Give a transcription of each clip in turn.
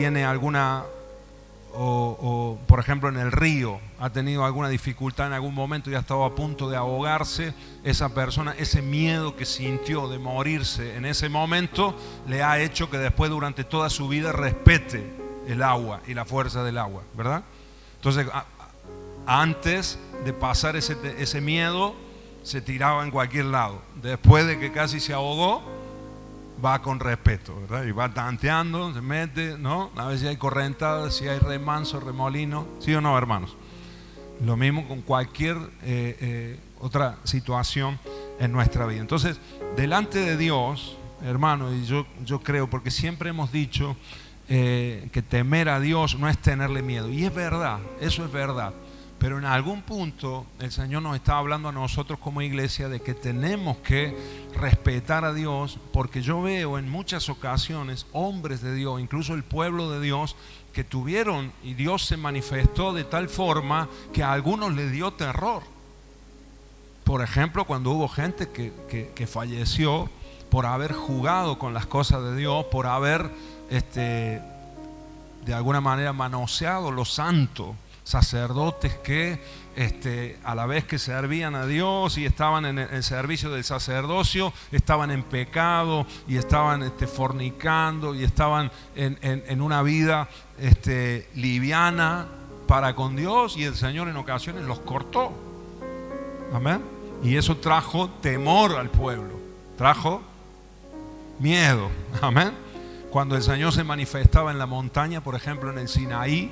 tiene alguna, por ejemplo en el río, ha tenido alguna dificultad en algún momento y ha estado a punto de ahogarse, esa persona, ese miedo que sintió de morirse en ese momento, le ha hecho que después durante toda su vida respete el agua y la fuerza del agua, ¿verdad? Entonces, antes de pasar ese miedo, se tiraba en cualquier lado. Después de que casi se ahogó, va con respeto, ¿verdad? Y va tanteando, se mete, ¿no? A ver si hay correntada, si hay remanso, remolino, ¿sí o no, hermanos? Lo mismo con cualquier otra situación en nuestra vida. Entonces, delante de Dios, hermano, y yo creo, porque siempre hemos dicho que temer a Dios no es tenerle miedo. Y es verdad, eso es verdad. Pero en algún punto el Señor nos está hablando a nosotros como iglesia de que tenemos que respetar a Dios, porque yo veo en muchas ocasiones hombres de Dios, incluso el pueblo de Dios, que tuvieron y Dios se manifestó de tal forma que a algunos les dio terror. Por ejemplo, cuando hubo gente que falleció por haber jugado con las cosas de Dios, por haber de alguna manera manoseado lo santo. Sacerdotes que a la vez que servían a Dios y estaban en el servicio del sacerdocio, estaban en pecado y estaban fornicando y estaban en una vida liviana para con Dios, y el Señor en ocasiones los cortó. Amén. Y eso trajo temor al pueblo, trajo miedo. Amén. Cuando el Señor se manifestaba en la montaña, por ejemplo en el Sinaí,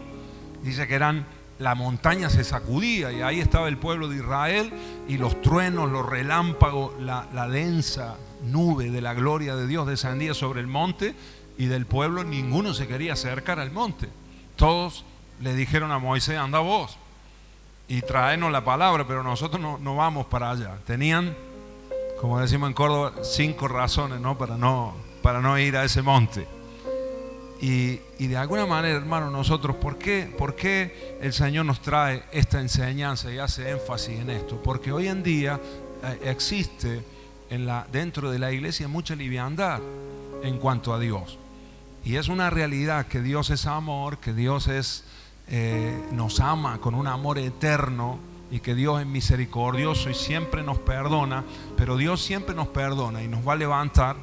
dice que la montaña se sacudía y ahí estaba el pueblo de Israel, y los truenos, los relámpagos, la densa nube de la gloria de Dios descendía sobre el monte, y del pueblo ninguno se quería acercar al monte. Todos le dijeron a Moisés: anda vos y traenos la palabra, pero nosotros no vamos para allá. Tenían, como decimos en Córdoba, 5 razones, ¿no? para no ir a ese monte. Y de alguna manera, hermano, nosotros, ¿por qué el Señor nos trae esta enseñanza y hace énfasis en esto? Porque hoy en día existe dentro de la iglesia mucha liviandad en cuanto a Dios. Y es una realidad que Dios es amor, que Dios nos ama con un amor eterno, y que Dios es misericordioso y siempre nos perdona. Pero Dios siempre nos perdona y nos va a levantar,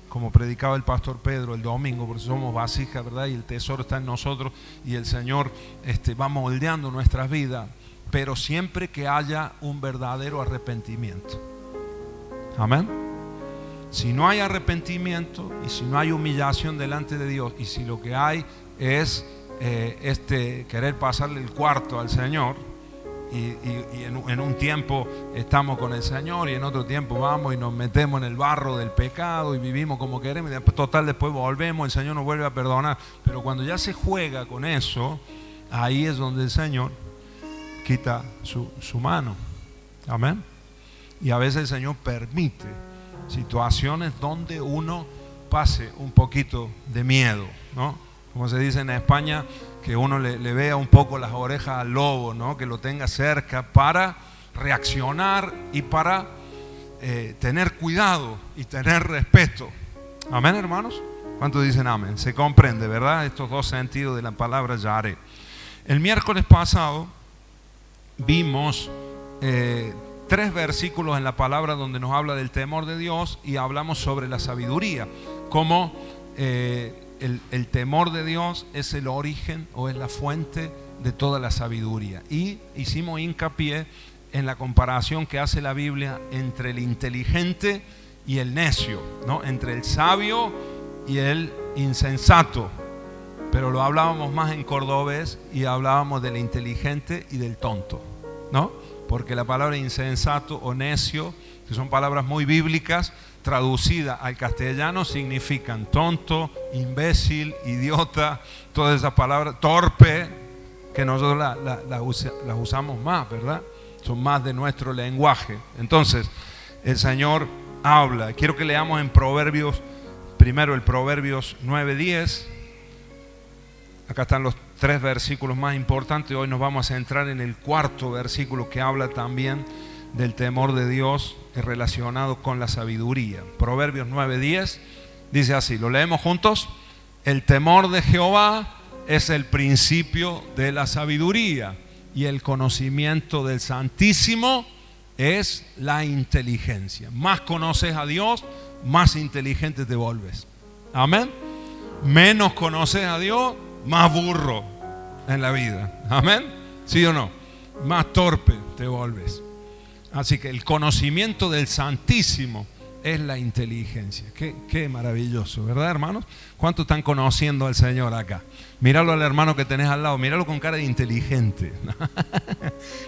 como predicaba el pastor Pedro el domingo, porque somos vasijas, ¿verdad? Y el tesoro está en nosotros, y el Señor va moldeando nuestras vidas, pero siempre que haya un verdadero arrepentimiento. Amén. Si no hay arrepentimiento y si no hay humillación delante de Dios, y si lo que hay es querer pasarle el cuarto al Señor, y en un tiempo estamos con el Señor y en otro tiempo vamos y nos metemos en el barro del pecado y vivimos como queremos, y después volvemos, el Señor nos vuelve a perdonar. Pero cuando ya se juega con eso, ahí es donde el Señor quita su mano. Amén. Y a veces el Señor permite situaciones donde uno pase un poquito de miedo, ¿no? Como se dice en España, que uno le vea un poco las orejas al lobo, ¿no? Que lo tenga cerca para reaccionar y para tener cuidado y tener respeto. Amén, hermanos. ¿Cuántos dicen amén? Se comprende, ¿verdad? Estos dos sentidos de la palabra Yaré. El miércoles pasado vimos 3 versículos en la palabra donde nos habla del temor de Dios, y hablamos sobre la sabiduría, como el temor de Dios es el origen o es la fuente de toda la sabiduría. Y hicimos hincapié en la comparación que hace la Biblia entre el inteligente y el necio, ¿no? Entre el sabio y el insensato. Pero lo hablábamos más en cordobés y hablábamos del inteligente y del tonto, ¿no? Porque la palabra insensato o necio, que son palabras muy bíblicas, traducidas al castellano significan tonto, imbécil, idiota, todas esas palabras, torpe, que nosotros las usamos más, ¿verdad? Son más de nuestro lenguaje. Entonces, el Señor habla. Quiero que leamos en Proverbios, primero el Proverbios 9:10. Acá están los 3 versículos más importantes. Hoy nos vamos a centrar en el 4.º versículo, que habla también del temor de Dios relacionado con la sabiduría. Proverbios 9:10 dice así, ¿lo leemos juntos? el temor de Jehová es el principio de la sabiduría, y el conocimiento del Santísimo es la inteligencia. Más conoces a Dios, más inteligente te vuelves. Amén. Menos conoces a Dios, más burro en la vida. Amén. ¿Sí o no? Más torpe te vuelves. Así que el conocimiento del Santísimo es la inteligencia. Qué maravilloso, ¿verdad, hermanos? ¿Cuántos están conociendo al Señor acá? Míralo al hermano que tenés al lado, míralo con cara de inteligente,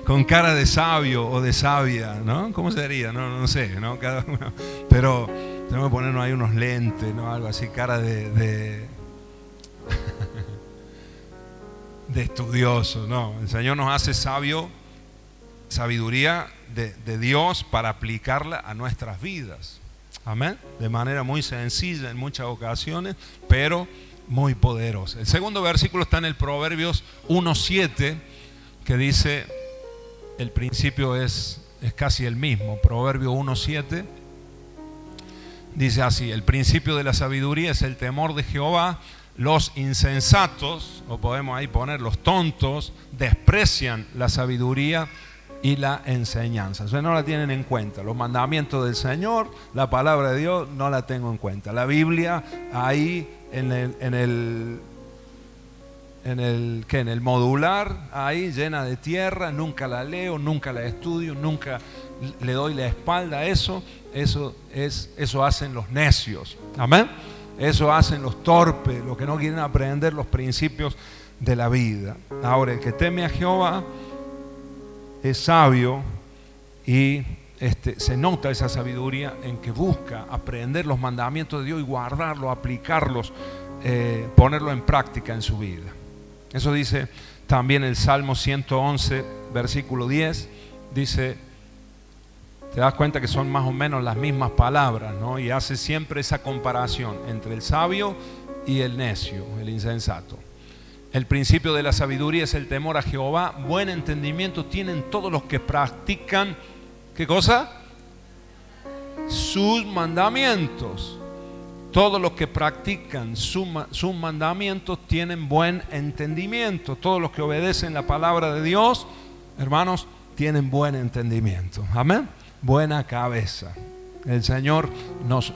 con cara de sabio o de sabia, ¿no? ¿Cómo sería? No sé, ¿no? Cada uno. Pero tenemos que ponernos ahí unos lentes, ¿no? Algo así, cara de estudioso, ¿no? El Señor nos hace sabiduría de Dios para aplicarla a nuestras vidas. Amén. De manera muy sencilla en muchas ocasiones, pero muy poderosa. El segundo versículo está en el Proverbios 1:7, que dice, el principio es casi el mismo. Proverbio 1:7 dice así: el principio de la sabiduría es el temor de Jehová. Los insensatos, o podemos ahí poner los tontos, desprecian la sabiduría y la enseñanza. O sea, no la tienen en cuenta. Los mandamientos del Señor, la palabra de Dios, no la tengo en cuenta. La Biblia ahí en el modular, ahí llena de tierra, nunca la leo, nunca la estudio, nunca le doy la espalda a eso. Eso hacen los necios. Amén. Eso hacen los torpes, los que no quieren aprender los principios de la vida. Ahora, el que teme a Jehová es sabio, y se nota esa sabiduría en que busca aprender los mandamientos de Dios y guardarlos, aplicarlos, ponerlo en práctica en su vida. Eso dice también el Salmo 111, versículo 10. Dice, te das cuenta que son más o menos las mismas palabras, ¿no? Y hace siempre esa comparación entre el sabio y el necio, el insensato. El principio de la sabiduría es el temor a Jehová. Buen entendimiento tienen todos los que practican, ¿qué cosa? Sus mandamientos. Todos los que practican sus mandamientos tienen buen entendimiento. Todos los que obedecen la palabra de Dios, hermanos, tienen buen entendimiento. Amén. Buena cabeza. El Señor nos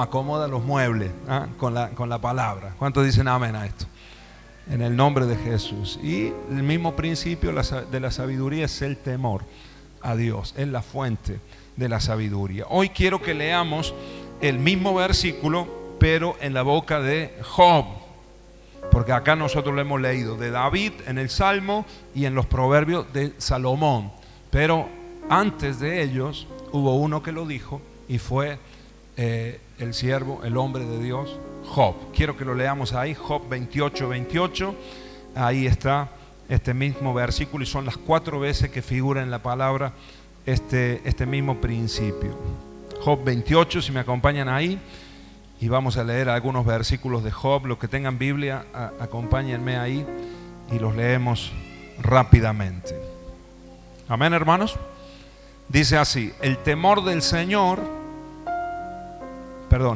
acomoda los muebles, ¿eh? con la palabra. ¿Cuántos dicen amén a esto? En el nombre de Jesús. Y el mismo principio de la sabiduría es el temor a Dios. Es la fuente de la sabiduría. Hoy quiero que leamos el mismo versículo, pero en la boca de Job. Porque acá nosotros lo hemos leído de David en el Salmo y en los Proverbios de Salomón. Pero antes de ellos hubo uno que lo dijo, y fue el siervo, el hombre de Dios, Job. Quiero que lo leamos ahí, Job 28:28. Ahí está este mismo versículo, y son las 4 veces que figura en la palabra este mismo principio. Job 28, si me acompañan ahí, y vamos a leer algunos versículos de Job. Los que tengan Biblia, acompáñenme ahí y los leemos rápidamente. Amén, hermanos. Dice así: el temor del Señor,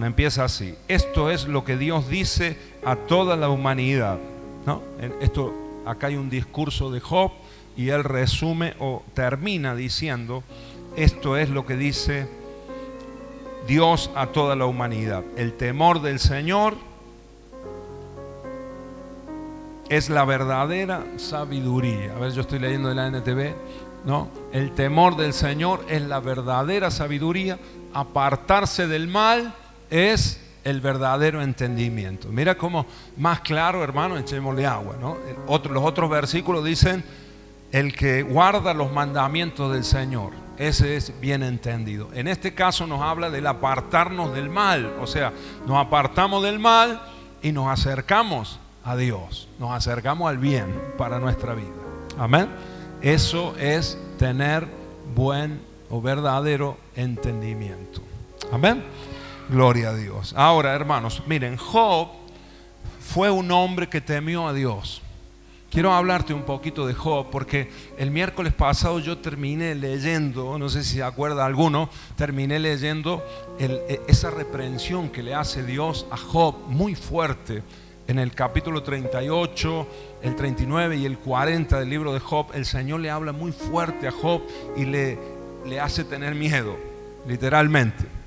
empieza así: esto es lo que Dios dice a toda la humanidad, ¿no? Acá hay un discurso de Job, y él resume o termina diciendo: esto es lo que dice Dios a toda la humanidad. El temor del Señor es la verdadera sabiduría. A ver, yo estoy leyendo de la NTV, ¿no? El temor del Señor es la verdadera sabiduría. Apartarse del mal es el verdadero entendimiento. Mira cómo más claro, hermano, echémosle agua, ¿no? Los otros versículos dicen: el que guarda los mandamientos del Señor, ese es bien entendido. En este caso nos habla del apartarnos del mal. O sea, nos apartamos del mal y nos acercamos a Dios, nos acercamos al bien para nuestra vida. Amén. Eso es tener buen o verdadero entendimiento. Amén. Gloria a Dios. Ahora, hermanos, miren, Job fue un hombre que temió a Dios. quiero hablarte un poquito de Job, porque el miércoles pasado yo terminé leyendo, no sé si se acuerda alguno, terminé leyendo esa reprensión que le hace Dios a Job, muy fuerte, en el capítulo 38, el 39 y el 40 del libro de Job. El Señor le habla muy fuerte a Job y le hace tener miedo, literalmente.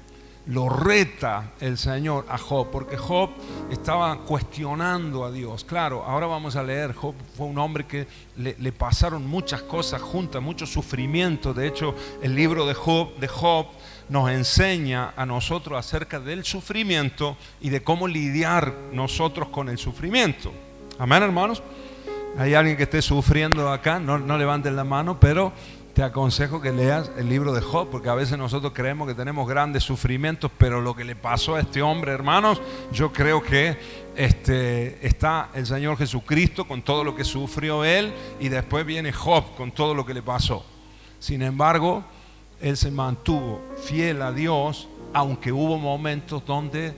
Lo reta el Señor a Job, porque Job estaba cuestionando a Dios. Claro, ahora vamos a leer. Job fue un hombre que le pasaron muchas cosas juntas, mucho sufrimiento. De hecho, el libro de Job nos enseña a nosotros acerca del sufrimiento y de cómo lidiar nosotros con el sufrimiento. Amén, hermanos. Hay alguien que esté sufriendo acá, no levanten la mano, pero te aconsejo que leas el libro de Job, porque a veces nosotros creemos que tenemos grandes sufrimientos, pero lo que le pasó a este hombre, hermanos, yo creo que está el Señor Jesucristo con todo lo que sufrió él, y después viene Job con todo lo que le pasó. Sin embargo, él se mantuvo fiel a Dios, aunque hubo momentos donde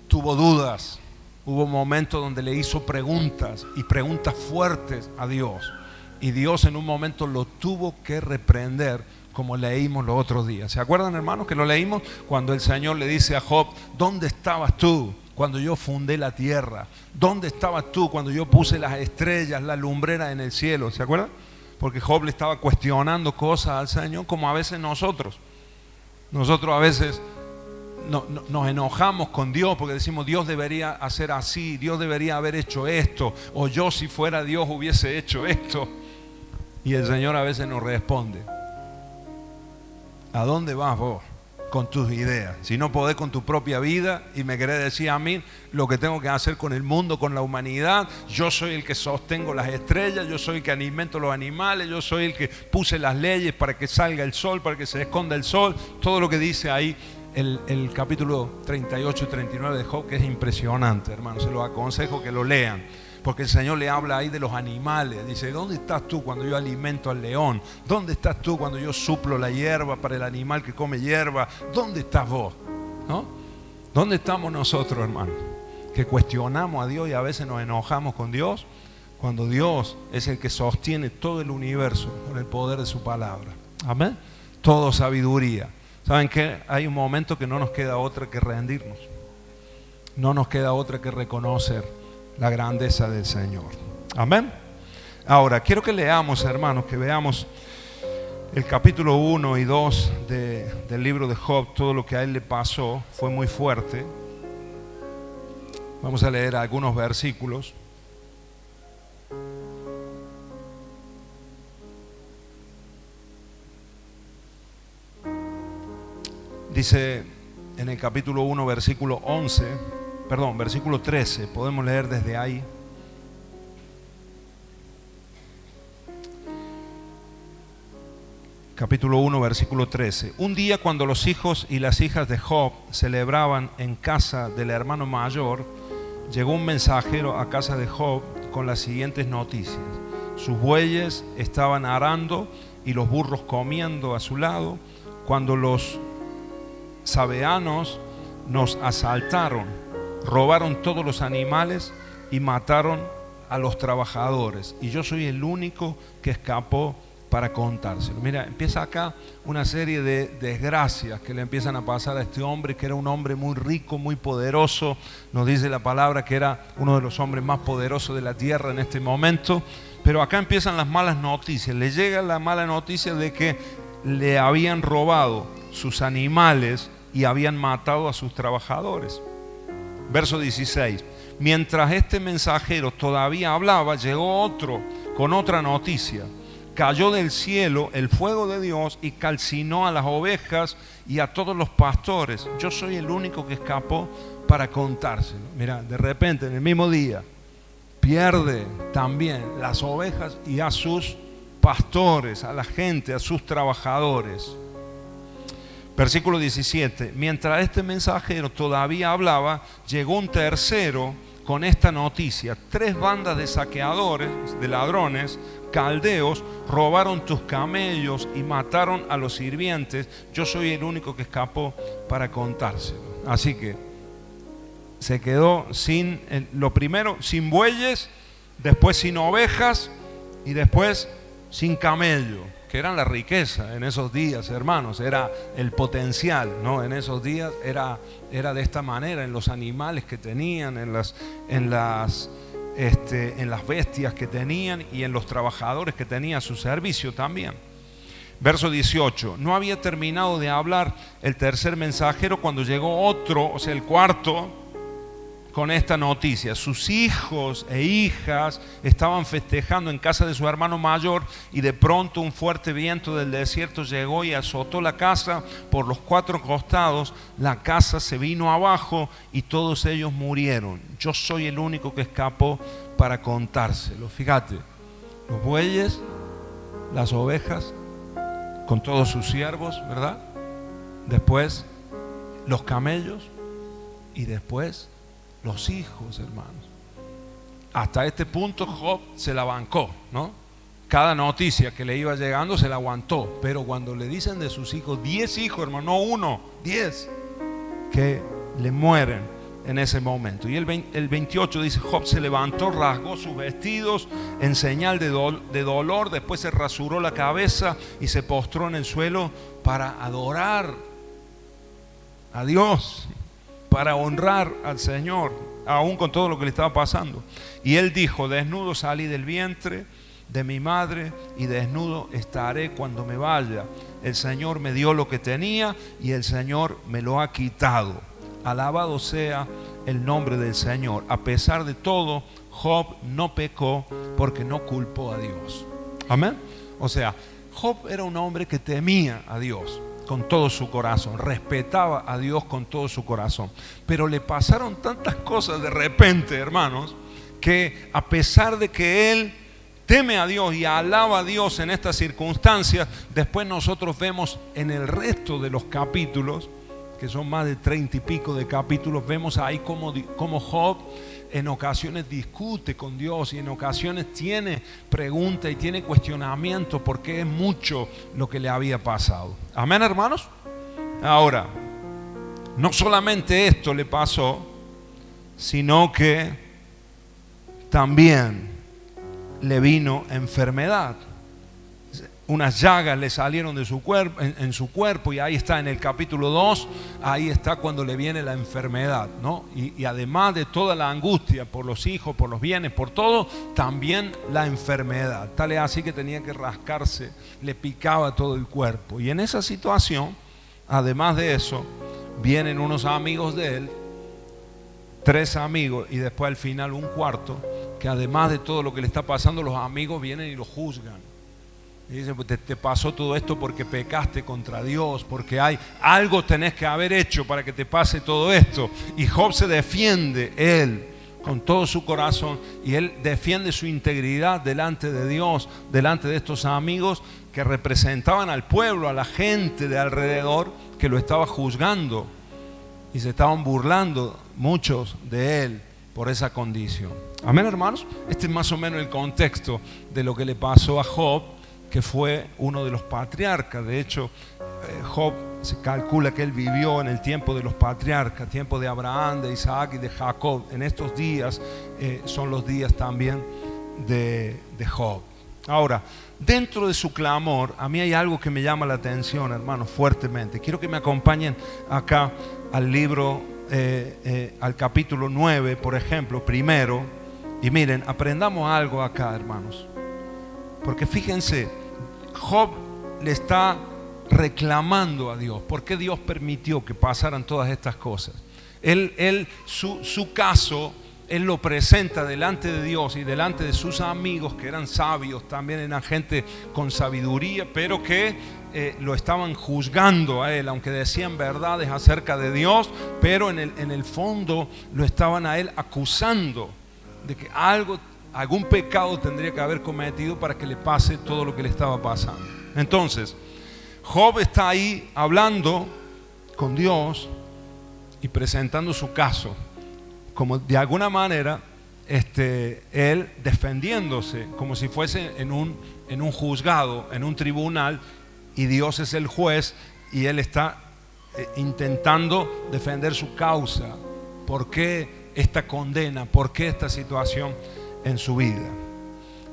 tuvo dudas, hubo momentos donde le hizo preguntas, y preguntas fuertes a Dios. Y Dios en un momento lo tuvo que reprender, como leímos los otros días. ¿Se acuerdan, hermanos, que lo leímos? Cuando el Señor le dice a Job: ¿dónde estabas tú cuando yo fundé la tierra? ¿Dónde estabas tú cuando yo puse las estrellas, la lumbrera en el cielo? ¿Se acuerdan? Porque Job le estaba cuestionando cosas al Señor, como a veces nosotros. Nosotros a veces nos enojamos con Dios porque decimos: Dios debería hacer así, Dios debería haber hecho esto, o yo si fuera Dios hubiese hecho esto. Y el Señor a veces nos responde: ¿a dónde vas vos con tus ideas? Si no podés con tu propia vida y me querés decir a mí lo que tengo que hacer con el mundo, con la humanidad. Yo soy el que sostengo las estrellas, yo soy el que alimento los animales, yo soy el que puse las leyes para que salga el sol, para que se esconda el sol. Todo lo que dice ahí el capítulo 38 y 39 de Job, que es impresionante, hermano. Se los aconsejo que lo lean, porque el Señor le habla ahí de los animales. Dice: ¿dónde estás tú cuando yo alimento al león? ¿Dónde estás tú cuando yo suplo la hierba para el animal que come hierba? ¿Dónde estás vos? ¿No? ¿Dónde estamos nosotros, hermano? Que cuestionamos a Dios y a veces nos enojamos con Dios, cuando Dios es el que sostiene todo el universo con el poder de su palabra. Amén. Todo sabiduría. ¿Saben qué? Hay un momento que no nos queda otra que rendirnos. No nos queda otra que reconocer la grandeza del Señor. Amén. Ahora, quiero que leamos, hermanos, que veamos el capítulo 1 y 2 del libro de Job. Todo lo que a él le pasó fue muy fuerte. Vamos a leer algunos versículos. Dice en el capítulo 1, versículo 13, podemos leer desde ahí. Capítulo 1, versículo 13. Un día, cuando los hijos y las hijas de Job celebraban en casa del hermano mayor, llegó un mensajero a casa de Job con las siguientes noticias: sus bueyes estaban arando y los burros comiendo a su lado, cuando los sabeanos nos asaltaron, robaron todos los animales y mataron a los trabajadores, y yo soy el único que escapó para contárselo. Mira, empieza acá una serie de desgracias que le empiezan a pasar a este hombre, que era un hombre muy rico, muy poderoso. Nos dice la palabra que era uno de los hombres más poderosos de la tierra en este momento. Pero acá empiezan las malas noticias. Le llega la mala noticia de que le habían robado sus animales y habían matado a sus trabajadores. Verso 16. Mientras este mensajero todavía hablaba, llegó otro con otra noticia. Cayó del cielo el fuego de Dios y calcinó a las ovejas y a todos los pastores. Yo soy el único que escapó para contárselo. Mira, de repente en el mismo día pierde también las ovejas y a sus pastores, a la gente, a sus trabajadores. Versículo 17. Mientras este mensajero todavía hablaba, llegó un tercero con esta noticia: 3 bandas de saqueadores, de ladrones, caldeos, robaron tus camellos y mataron a los sirvientes. Yo soy el único que escapó para contárselo. Así que se quedó sin, lo primero, sin bueyes después sin ovejas y después sin camello, que eran la riqueza en esos días, hermanos, era el potencial, ¿no? En esos días era de esta manera, en los animales que tenían, en las bestias que tenían y en los trabajadores que tenían a su servicio también. Verso 18, no había terminado de hablar el tercer mensajero cuando llegó otro, o sea, el cuarto, con esta noticia. Sus hijos e hijas estaban festejando en casa de su hermano mayor, y de pronto un fuerte viento del desierto llegó y azotó la casa por los 4 costados. La casa se vino abajo y todos ellos murieron. Yo soy el único que escapó para contárselo. Fíjate, los bueyes, las ovejas, con todos sus siervos, ¿verdad? Después los camellos y después los hijos, hermanos. Hasta este punto Job se la bancó, ¿no? Cada noticia que le iba llegando se la aguantó. Pero cuando le dicen de sus hijos, 10 hijos, hermano, no 1, 10, que le mueren en ese momento. Y el 28 dice, Job se levantó, rasgó sus vestidos en señal de dolor, después se rasuró la cabeza y se postró en el suelo para adorar a Dios, para honrar al Señor, aún con todo lo que le estaba pasando. Y él dijo, desnudo salí del vientre de mi madre y desnudo estaré cuando me vaya. El Señor me dio lo que tenía y el Señor me lo ha quitado. Alabado sea el nombre del Señor. A pesar de todo, Job no pecó porque no culpó a Dios. Amén. O sea, Job era un hombre que temía a Dios con todo su corazón, respetaba a Dios con todo su corazón, pero le pasaron tantas cosas de repente, hermanos, que a pesar de que él teme a Dios y alaba a Dios en estas circunstancias, después nosotros vemos en el resto de los capítulos, que son más de 30 y pico de capítulos, vemos ahí como Job en ocasiones discute con Dios y en ocasiones tiene preguntas y tiene cuestionamientos porque es mucho lo que le había pasado. Amén, hermanos. Ahora, no solamente esto le pasó, sino que también le vino enfermedad. Unas llagas le salieron de su cuerpo, en su cuerpo, y ahí está en el capítulo 2, ahí está cuando le viene la enfermedad, ¿no? Y además de toda la angustia por los hijos, por los bienes, por todo, también la enfermedad. Tal es así que tenía que rascarse, le picaba todo el cuerpo. Y en esa situación, además de eso, vienen unos amigos de él, 3 amigos, y después al final un cuarto, que además de todo lo que le está pasando, los amigos vienen y lo juzgan. Y dicen, pues te pasó todo esto porque pecaste contra Dios, porque algo tenés que haber hecho para que te pase todo esto. Y Job se defiende, él, con todo su corazón, y él defiende su integridad delante de Dios, delante de estos amigos que representaban al pueblo, a la gente de alrededor que lo estaba juzgando y se estaban burlando muchos de él por esa condición. Amén, hermanos. Este es más o menos el contexto de lo que le pasó a Job, que fue uno de los patriarcas. De hecho, Job se calcula que él vivió en el tiempo de los patriarcas, tiempo de Abraham, de Isaac y de Jacob. En estos días son los días también de Job. Ahora, dentro de su clamor, a mí hay algo que me llama la atención, hermanos, fuertemente. Quiero que me acompañen acá al libro, al capítulo 9, por ejemplo, primero. Y miren, aprendamos algo acá, hermanos. Porque fíjense, Job le está reclamando a Dios. ¿Por qué Dios permitió que pasaran todas estas cosas? Su caso, él lo presenta delante de Dios y delante de sus amigos, que eran sabios, también eran gente con sabiduría, pero que lo estaban juzgando a él, aunque decían verdades acerca de Dios, pero en el fondo lo estaban a él acusando de que algún pecado tendría que haber cometido para que le pase todo lo que le estaba pasando. Entonces, Job está ahí hablando con Dios y presentando su caso, como de alguna manera él defendiéndose, como si fuese en un juzgado, en un tribunal, y Dios es el juez y él está intentando defender su causa. ¿Por qué esta condena? ¿Por qué esta situación en su vida.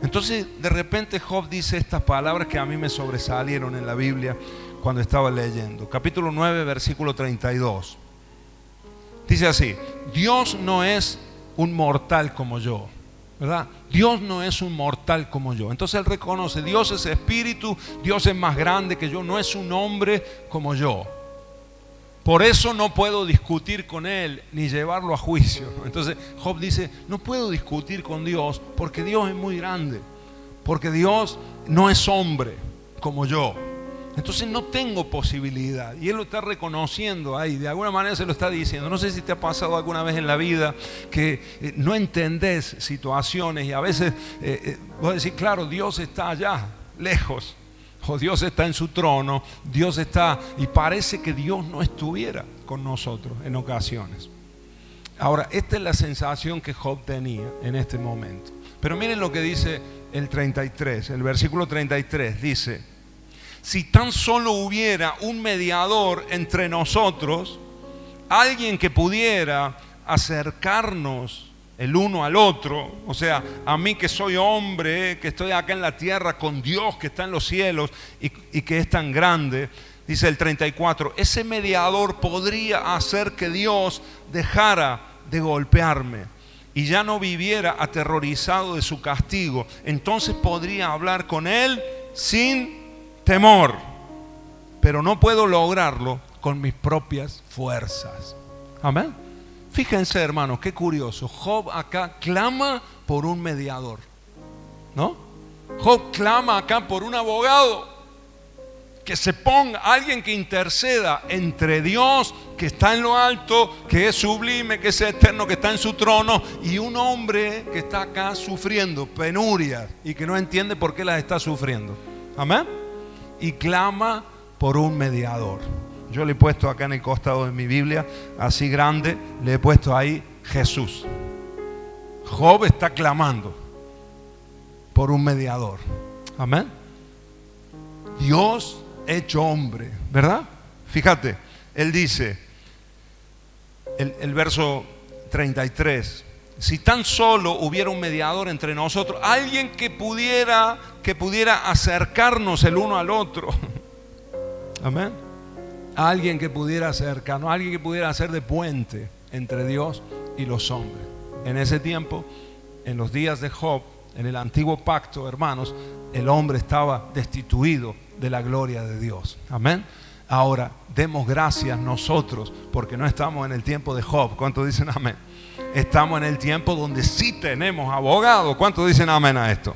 Entonces de repente Job dice estas palabras que a mí me sobresalieron en la Biblia cuando estaba leyendo. Capítulo 9, versículo 32. Dice así: Dios no es un mortal como yo, ¿verdad? Dios no es un mortal como yo. Entonces él reconoce, Dios es espíritu, Dios es más grande que yo, no es un hombre como yo. Por eso no puedo discutir con él ni llevarlo a juicio. Entonces Job dice, no puedo discutir con Dios porque Dios es muy grande, porque Dios no es hombre como yo. Entonces no tengo posibilidad. Y él lo está reconociendo ahí, de alguna manera se lo está diciendo. No sé si te ha pasado alguna vez en la vida que no entendés situaciones y a veces vos decís, claro, Dios está allá, lejos. O Dios está en su trono, Dios está, y parece que Dios no estuviera con nosotros en ocasiones. Ahora, esta es la sensación que Job tenía en este momento. Pero miren lo que dice el 33, el versículo 33, dice: si tan solo hubiera un mediador entre nosotros, alguien que pudiera acercarnos el uno al otro, o sea, a mí que soy hombre, que estoy acá en la tierra con Dios que está en los cielos y que es tan grande, dice el 34, ese mediador podría hacer que Dios dejara de golpearme y ya no viviera aterrorizado de su castigo. Entonces podría hablar con él sin temor, pero no puedo lograrlo con mis propias fuerzas. Amén. Fíjense, hermanos, qué curioso. Job acá clama por un mediador, ¿no? Job clama acá por un abogado que se ponga, alguien que interceda entre Dios, que está en lo alto, que es sublime, que es eterno, que está en su trono, y un hombre que está acá sufriendo penurias y que no entiende por qué las está sufriendo. Amén. Y clama por un mediador. Yo le he puesto acá en el costado de mi Biblia, así grande, le he puesto ahí Jesús. Job está clamando por un mediador. Amén. Dios hecho hombre, ¿verdad? Fíjate, él dice, el verso 33, si tan solo hubiera un mediador entre nosotros, alguien que pudiera acercarnos el uno al otro. Amén. Alguien que pudiera acercarnos, alguien que pudiera hacer de puente entre Dios y los hombres. En ese tiempo, en los días de Job, en el antiguo pacto, hermanos, el hombre estaba destituido de la gloria de Dios. Amén. Ahora, demos gracias nosotros porque no estamos en el tiempo de Job. ¿Cuántos dicen amén? Estamos en el tiempo donde sí tenemos abogado. ¿Cuántos dicen amén a esto?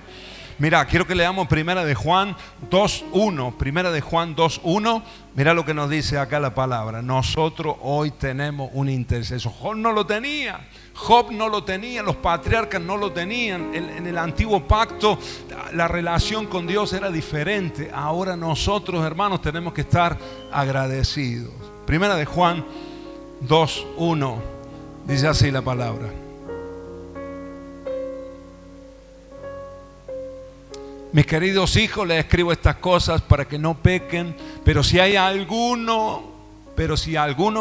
Mira, quiero que leamos Primera de Juan 2.1. Primera de Juan 2.1. Mira lo que nos dice acá la palabra. Nosotros hoy tenemos un intercesor. Job no lo tenía. Job no lo tenía. Los patriarcas no lo tenían. En el antiguo pacto la relación con Dios era diferente. Ahora nosotros, hermanos, tenemos que estar agradecidos. Primera de Juan 2.1. Dice así la palabra. Mis queridos hijos, les escribo estas cosas para que no pequen, pero si alguno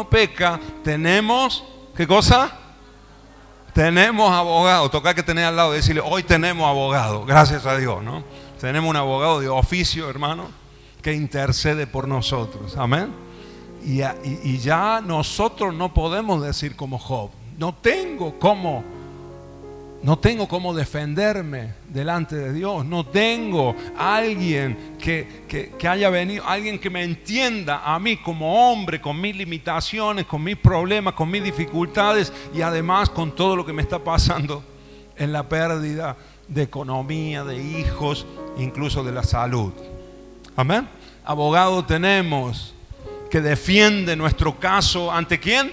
peca, tenemos, ¿qué cosa? Tenemos abogado. Toca que tener al lado y decirle, hoy tenemos abogado, gracias a Dios, ¿no? Tenemos un abogado de oficio, hermano, que intercede por nosotros, amén. Y ya nosotros no podemos decir como Job, no tengo cómo defenderme delante de Dios. No tengo alguien que haya venido, alguien que me entienda a mí como hombre, con mis limitaciones, con mis problemas, con mis dificultades y además con todo lo que me está pasando en la pérdida de economía, de hijos, incluso de la salud. Amén. Abogado tenemos que defiende nuestro caso. ¿Ante quién?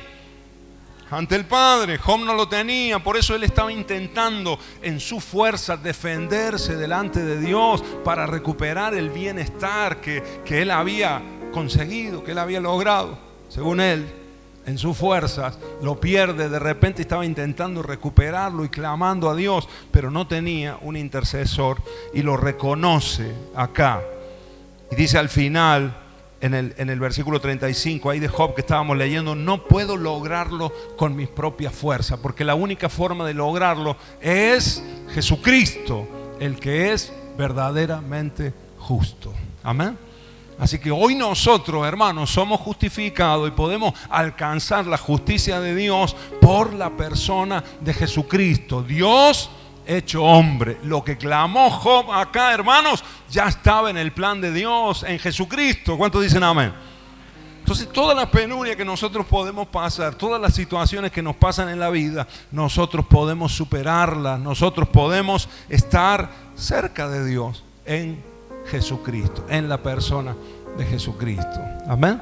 Ante el Padre. Job no lo tenía, por eso él estaba intentando en su fuerza defenderse delante de Dios para recuperar el bienestar que él había conseguido, que él había logrado. Según él, en sus fuerzas, lo pierde. De repente estaba intentando recuperarlo y clamando a Dios, pero no tenía un intercesor y lo reconoce acá. Y dice al final, en el versículo 35 ahí de Job que estábamos leyendo, no puedo lograrlo con mis propias fuerzas, porque la única forma de lograrlo es Jesucristo, el que es verdaderamente justo. Amén. Así que hoy nosotros, hermanos, somos justificados y podemos alcanzar la justicia de Dios por la persona de Jesucristo, Dios hecho hombre. Lo que clamó Job acá, hermanos, ya estaba en el plan de Dios, en Jesucristo. ¿Cuántos dicen amén? Entonces, toda la penuria que nosotros podemos pasar, todas las situaciones que nos pasan en la vida, nosotros podemos superarlas, nosotros podemos estar cerca de Dios en Jesucristo, en la persona de Jesucristo. Amén.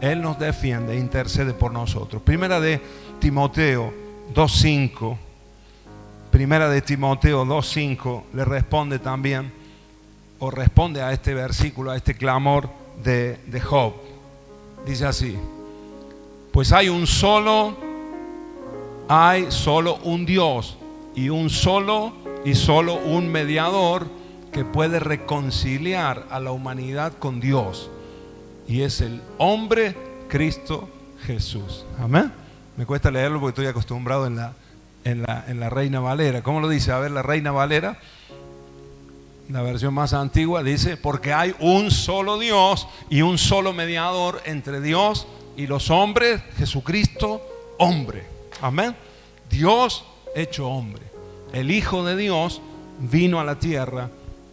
Él nos defiende e intercede por nosotros. Primera de Timoteo 2:5. Primera de Timoteo 2:5 le responde también, o responde a este versículo, a este clamor de Job. Dice así: pues hay solo un Dios y solo un mediador que puede reconciliar a la humanidad con Dios, y es el hombre Cristo Jesús. Amén. Me cuesta leerlo porque estoy acostumbrado en la Reina Valera. ¿Cómo lo dice? A ver, la Reina Valera, la versión más antigua, dice: porque hay un solo Dios y un solo mediador entre Dios y los hombres, Jesucristo, hombre. Amén. Dios hecho hombre. El Hijo de Dios vino a la tierra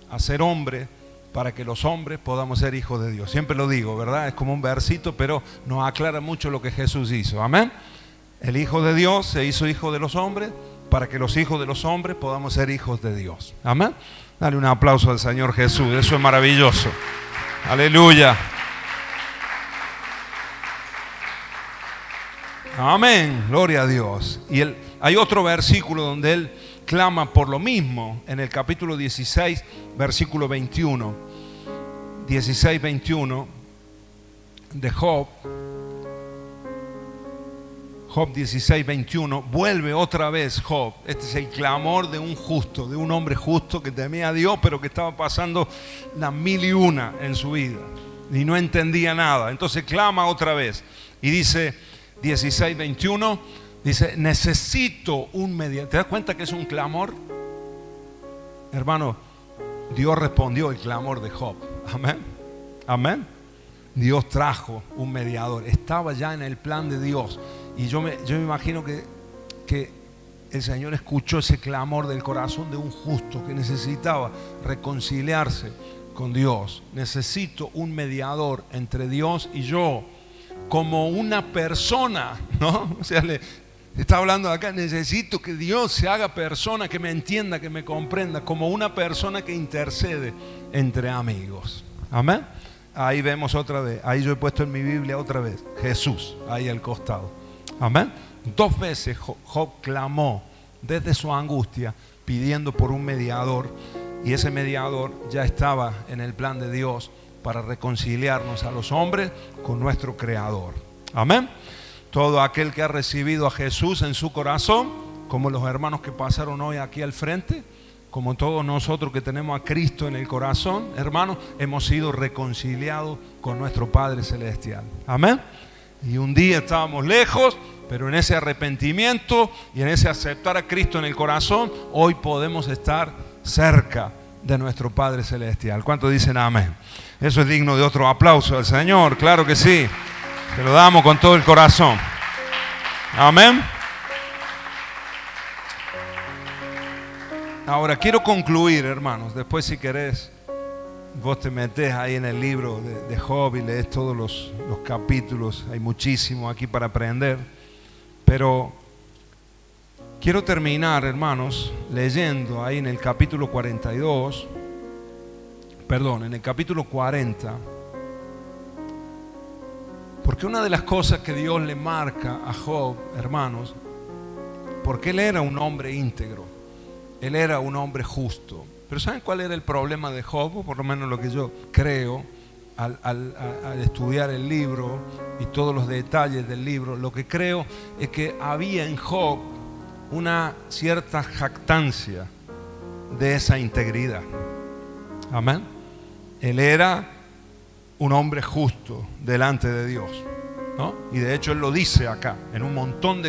a ser hombre para que los hombres podamos ser hijos de Dios. Siempre lo digo, ¿verdad? Es como un versito, pero nos aclara mucho lo que Jesús hizo. Amén. El Hijo de Dios se hizo hijo de los hombres para que los hijos de los hombres podamos ser hijos de Dios. Amén. Dale un aplauso al Señor Jesús. Eso es maravilloso. Aleluya. Amén. Gloria a Dios. Y hay otro versículo donde él clama por lo mismo, en el capítulo 16, versículo 21. 16, 21 de Job. Job 16, 21, vuelve otra vez Job. Este es el clamor de un justo, de un hombre justo que temía a Dios, pero que estaba pasando las 1001 en su vida y no entendía nada. Entonces clama otra vez y dice 16, 21, dice: necesito un mediador. ¿Te das cuenta que es un clamor? Hermano, Dios respondió el clamor de Job. Amén. Amén. Dios trajo un mediador. Estaba ya en el plan de Dios. Y yo me imagino que el Señor escuchó ese clamor del corazón de un justo que necesitaba reconciliarse con Dios. Necesito un mediador entre Dios y yo, como una persona, ¿no? O sea, le está hablando acá: necesito que Dios se haga persona, que me entienda, que me comprenda, como una persona que intercede entre amigos. Amén. Ahí vemos otra vez, ahí yo he puesto en mi Biblia otra vez Jesús, ahí al costado. Amén. 2 veces Job clamó desde su angustia pidiendo por un mediador, y ese mediador ya estaba en el plan de Dios para reconciliarnos a los hombres con nuestro Creador. Amén. Todo aquel que ha recibido a Jesús en su corazón, como los hermanos que pasaron hoy aquí al frente, como todos nosotros que tenemos a Cristo en el corazón, hermanos, hemos sido reconciliados con nuestro Padre Celestial. Amén. Y un día estábamos lejos, pero en ese arrepentimiento y en ese aceptar a Cristo en el corazón, hoy podemos estar cerca de nuestro Padre Celestial. ¿Cuántos dicen amén? Eso es digno de otro aplauso al Señor, claro que sí. Se lo damos con todo el corazón. Amén. Ahora quiero concluir, hermanos. Después, si querés, vos te metés ahí en el libro de Job y lees todos los capítulos. Hay muchísimo aquí para aprender. Pero quiero terminar, hermanos, leyendo ahí en el capítulo 42. Perdón, en el capítulo 40. Porque una de las cosas que Dios le marca a Job, hermanos, porque él era un hombre íntegro, él era un hombre justo. Pero ¿saben cuál era el problema de Job? O por lo menos lo que yo creo al estudiar el libro y todos los detalles del libro, lo que creo es que había en Job una cierta jactancia de esa integridad. Amén. Él era un hombre justo delante de Dios, ¿no? Y de hecho él lo dice acá, en un montón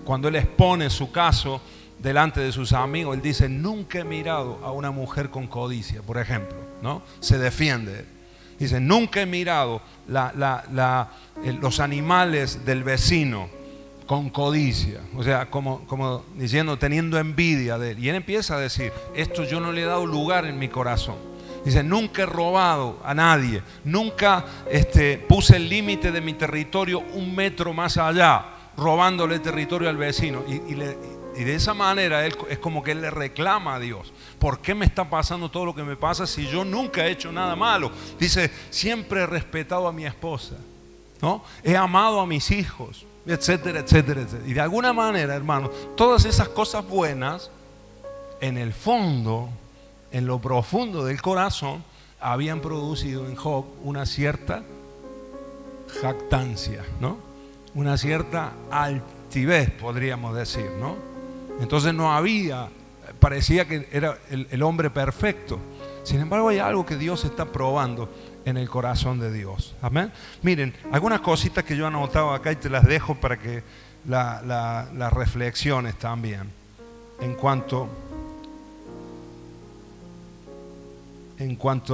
cuando él expone su caso delante de sus amigos, él dice: nunca he mirado a una mujer con codicia, por ejemplo, ¿no? Se defiende. Dice: nunca he mirado los animales del vecino con codicia, o sea, como diciendo, teniendo envidia de él. Y él empieza a decir: esto yo no le he dado lugar en mi corazón. Dice: nunca he robado a nadie, nunca puse el límite de mi territorio 1 metro más allá, robándole territorio al vecino. Y de esa manera él, es como que él le reclama a Dios: ¿por qué me está pasando todo lo que me pasa si yo nunca he hecho nada malo? Dice: siempre he respetado a mi esposa, ¿no? He amado a mis hijos, etcétera, etcétera, etcétera. Y de alguna manera, hermanos, todas esas cosas buenas, en el fondo, en lo profundo del corazón, habían producido en Job una cierta jactancia, ¿no? Una cierta altivez, podríamos decir, ¿no? Entonces parecía que era el hombre perfecto. Sin embargo, hay algo que Dios está probando en el corazón de Dios. Amén. Miren, algunas cositas que yo he anotado acá y te las dejo para que las reflexiones también en cuanto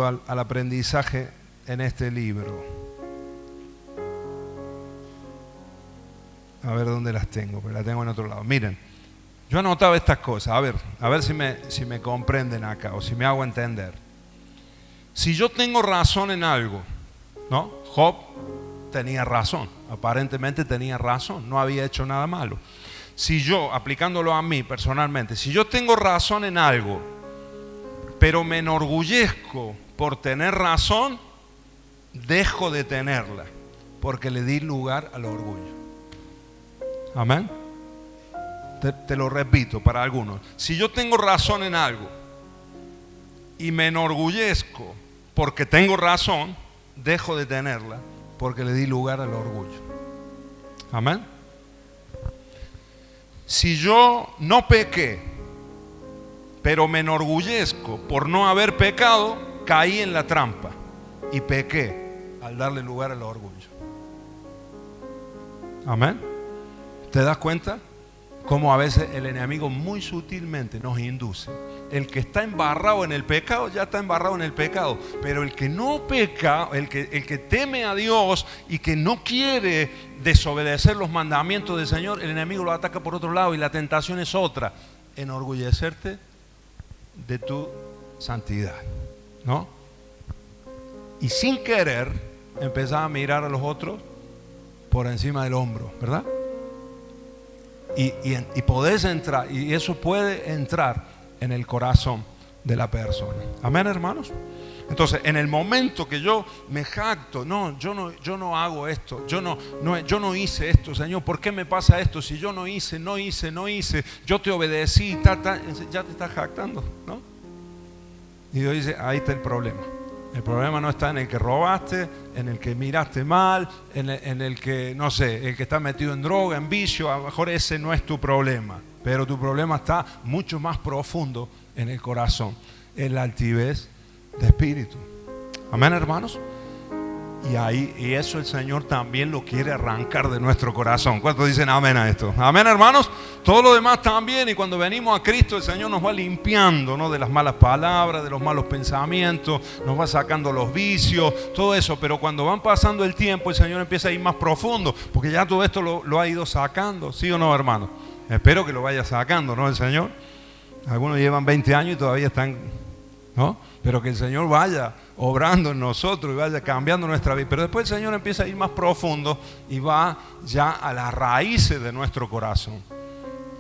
al aprendizaje en este libro. A ver dónde las tengo, pero las tengo en otro lado. Miren, yo anotaba estas cosas, a ver si me comprenden acá o si me hago entender. Si yo tengo razón en algo, ¿no? Job tenía razón, aparentemente tenía razón, no había hecho nada malo. Si yo, aplicándolo a mí personalmente, si yo tengo razón en algo, pero me enorgullezco por tener razón, dejo de tenerla, porque le di lugar al orgullo. Amén. Te lo repito para algunos. Si yo tengo razón en algo y me enorgullezco porque tengo razón, dejo de tenerla porque le di lugar al orgullo. Amén. Si yo no pequé, pero me enorgullezco por no haber pecado, caí en la trampa y pequé al darle lugar al orgullo. Amén. ¿Te das cuenta? Como a veces el enemigo muy sutilmente nos induce. El que está embarrado en el pecado ya está embarrado en el pecado, pero el que no peca, el que teme a Dios y que no quiere desobedecer los mandamientos del Señor, el enemigo lo ataca por otro lado y la tentación es otra: enorgullecerte de tu santidad, ¿no? Y sin querer empezar a mirar a los otros por encima del hombro, ¿verdad? Y podés entrar, y eso puede entrar en el corazón de la persona. Amén, hermanos. Entonces, en el momento que yo me jacto, yo no hago esto, yo no hice esto, Señor, ¿por qué me pasa esto? Si yo no hice, yo te obedecí, ya te estás jactando, ¿no? Y Dios dice: ahí está el problema. El problema no está en el que robaste, en el que miraste mal, en el que, no sé, el que está metido en droga, en vicio. A lo mejor ese no es tu problema, pero tu problema está mucho más profundo en el corazón, en la altivez de espíritu. Amén, hermanos. Y eso el Señor también lo quiere arrancar de nuestro corazón. ¿Cuántos dicen amén a esto? Amén, hermanos. Todo lo demás también. Y cuando venimos a Cristo, el Señor nos va limpiando, ¿no? De las malas palabras, de los malos pensamientos, nos va sacando los vicios, todo eso. Pero cuando van pasando el tiempo, el Señor empieza a ir más profundo, porque ya todo esto lo ha ido sacando. ¿Sí o no, hermanos? Espero que lo vaya sacando, ¿no? El Señor. Algunos llevan 20 años y todavía están, ¿no? Pero que el Señor vaya obrando en nosotros y vaya cambiando nuestra vida. Pero después el Señor empieza a ir más profundo y va ya a las raíces de nuestro corazón,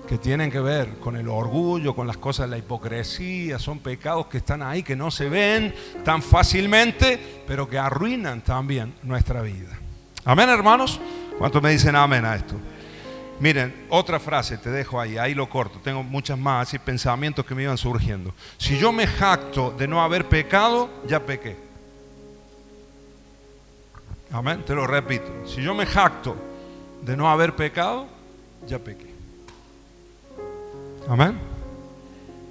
que tienen que ver con el orgullo, con las cosas de la hipocresía. Son pecados que están ahí, que no se ven tan fácilmente, pero que arruinan también nuestra vida. Amén, hermanos. ¿Cuántos me dicen amén a esto? Miren, otra frase te dejo ahí lo corto. Tengo muchas más, así pensamientos que me iban surgiendo. Si yo me jacto de no haber pecado, ya pequé. Amén, te lo repito. Si yo me jacto de no haber pecado, ya pequé. Amén.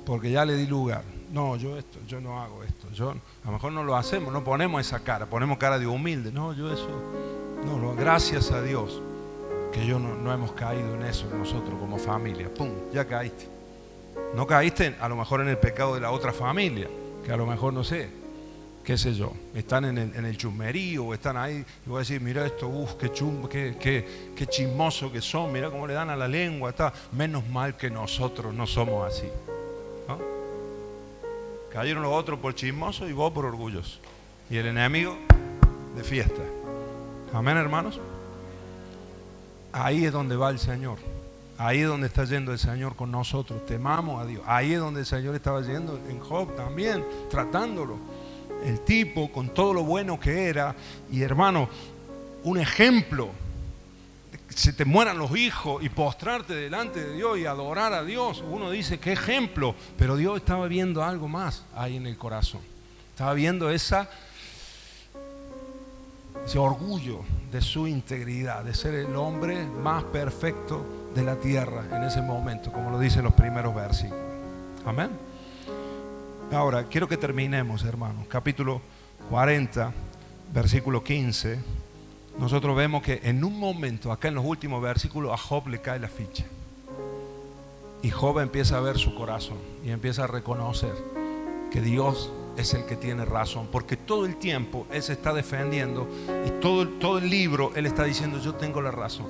Porque ya le di lugar, no, yo no hago esto. A lo mejor no lo hacemos, no ponemos esa cara, ponemos cara de humilde. No, yo eso, no, gracias a Dios que yo no hemos caído en eso nosotros como familia. Pum, ya caíste. No caíste a lo mejor en el pecado de la otra familia, que a lo mejor no sé, qué sé yo, están en el chusmerío o están ahí y voy a decir, mira esto, qué chumbo, qué chismoso que son, mira cómo le dan a la lengua, está. Menos mal que nosotros no somos así, ¿no? Cayeron los otros por chismosos y vos por orgulloso, y el enemigo de fiesta. Amén, hermanos. Ahí es donde va el Señor. Ahí es donde está yendo el Señor con nosotros. Temamos a Dios. Ahí es donde el Señor estaba yendo en Job también, tratándolo. El tipo con todo lo bueno que era. Y hermano, un ejemplo. Se te mueran los hijos y postrarte delante de Dios y adorar a Dios. Uno dice, qué ejemplo. Pero Dios estaba viendo algo más ahí en el corazón. Estaba viendo ese orgullo de su integridad, de ser el hombre más perfecto de la tierra en ese momento, como lo dicen los primeros versículos. Amén. Ahora, quiero que terminemos, hermanos. Capítulo 40, versículo 15. Nosotros vemos que en un momento, acá en los últimos versículos, a Job le cae la ficha. Y Job empieza a ver su corazón y empieza a reconocer que Dios es el que tiene razón, porque todo el tiempo él se está defendiendo y todo el libro él está diciendo, yo tengo la razón.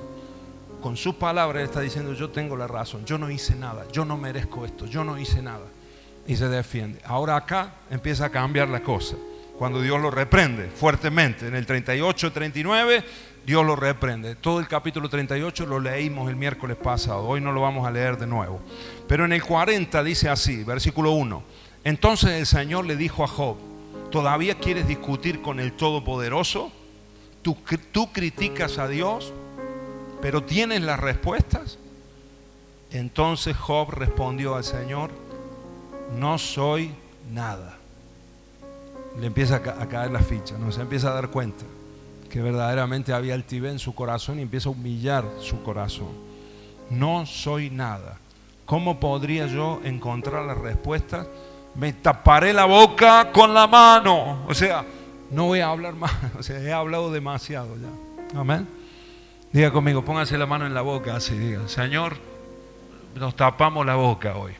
Con sus palabras él está diciendo, yo tengo la razón, yo no hice nada, yo no merezco esto, yo no hice nada. Y se defiende. Ahora acá empieza a cambiar la cosa. Cuando Dios lo reprende fuertemente, en el 38-39, Dios lo reprende. Todo el capítulo 38 lo leímos el miércoles pasado, hoy no lo vamos a leer de nuevo. Pero en el 40 dice así, versículo 1. Entonces el Señor le dijo a Job, ¿todavía quieres discutir con el Todopoderoso? ¿Tú criticas a Dios, pero tienes las respuestas? Entonces Job respondió al Señor, no soy nada. Le empieza a caer la ficha, ¿no? Se empieza a dar cuenta que verdaderamente había altivez en su corazón y empieza a humillar su corazón. No soy nada. ¿Cómo podría yo encontrar las respuestas? Me taparé la boca con la mano. O sea, no voy a hablar más. O sea, he hablado demasiado ya. Amén. Diga conmigo, póngase la mano en la boca, así diga, Señor, nos tapamos la boca hoy.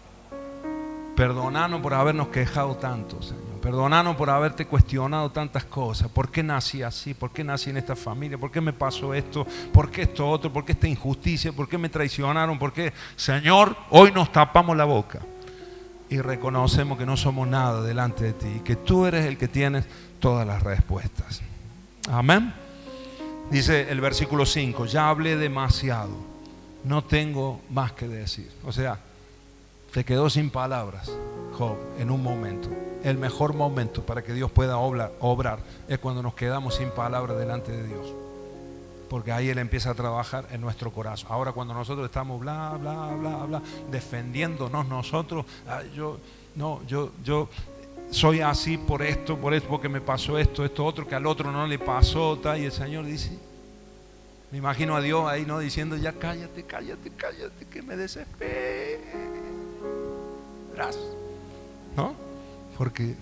Perdonanos por habernos quejado tanto, Señor. Perdonanos por haberte cuestionado tantas cosas. ¿Por qué nací así? ¿Por qué nací en esta familia? ¿Por qué me pasó esto? ¿Por qué esto otro? ¿Por qué esta injusticia? ¿Por qué me traicionaron? ¿Por qué? Señor, hoy nos tapamos la boca y reconocemos que no somos nada delante de ti y que tú eres el que tienes todas las respuestas. Amén. Dice el versículo 5, ya hablé demasiado, no tengo más que decir. O sea, se quedó sin palabras Job en un momento. El mejor momento para que Dios pueda obrar es cuando nos quedamos sin palabras delante de Dios, porque ahí Él empieza a trabajar en nuestro corazón. Ahora cuando nosotros estamos bla, bla, bla, bla, defendiéndonos nosotros, yo soy así por esto, porque me pasó esto otro, que al otro no le pasó, tal, y el Señor dice, me imagino a Dios ahí, ¿no? Diciendo, ya cállate, que me desesperas, ¿no? Porque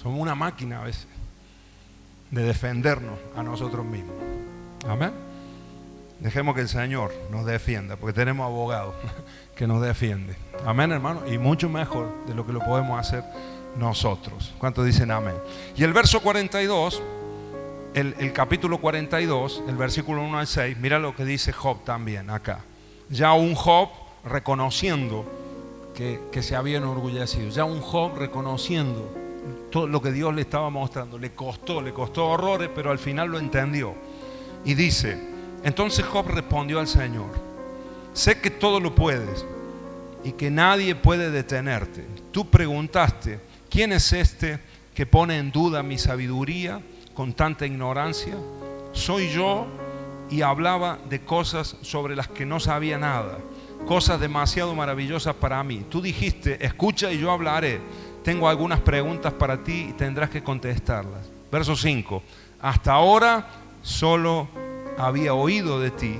somos una máquina a veces de defendernos a nosotros mismos. Amén. Dejemos que el Señor nos defienda, porque tenemos abogados que nos defienden. Amén, hermano. Y mucho mejor de lo que lo podemos hacer nosotros. ¿Cuántos dicen amén? Y el verso 42, el capítulo 42, el versículo 1 al 6, mira lo que dice Job también acá. Ya un Job reconociendo que se había enorgullecido. Ya un Job reconociendo todo lo que Dios le estaba mostrando. Le costó horrores, pero al final lo entendió. Y dice, entonces Job respondió al Señor, sé que todo lo puedes y que nadie puede detenerte. Tú preguntaste, ¿quién es este que pone en duda mi sabiduría con tanta ignorancia? Soy yo, y hablaba de cosas sobre las que no sabía nada, cosas demasiado maravillosas para mí. Tú dijiste, escucha y yo hablaré. Tengo algunas preguntas para ti y tendrás que contestarlas. Verso 5, hasta ahora solo había oído de ti,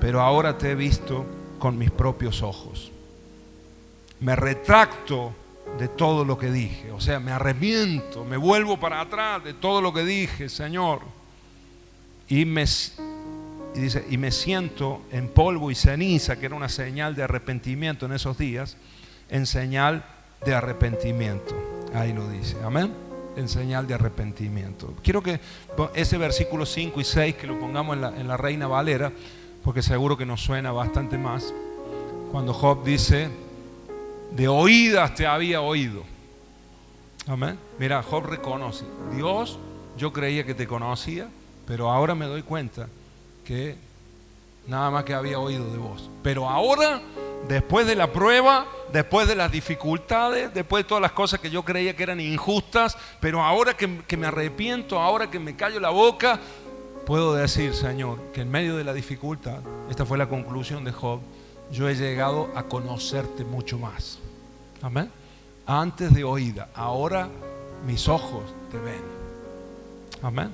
pero ahora te he visto con mis propios ojos. Me retracto de todo lo que dije. O sea, me arrepiento, me vuelvo para atrás de todo lo que dije, Señor. Y dice, y me siento en polvo y ceniza, que era una señal de arrepentimiento en esos días, en señal de arrepentimiento. Ahí lo dice, amén. En señal de arrepentimiento. Quiero que ese versículo 5 y 6 que lo pongamos en la Reina Valera, porque seguro que nos suena bastante más. Cuando Job dice, de oídas te había oído. Amén. Mira, Job reconoce, Dios, yo creía que te conocía, pero ahora me doy cuenta que nada más que había oído de vos. Pero ahora, después de la prueba, después de las dificultades, después de todas las cosas que yo creía que eran injustas, pero ahora que me arrepiento, ahora que me callo la boca, puedo decir, Señor, que en medio de la dificultad, esta fue la conclusión de Job, yo he llegado a conocerte mucho más. Amén. Antes de oída, ahora mis ojos te ven. Amén.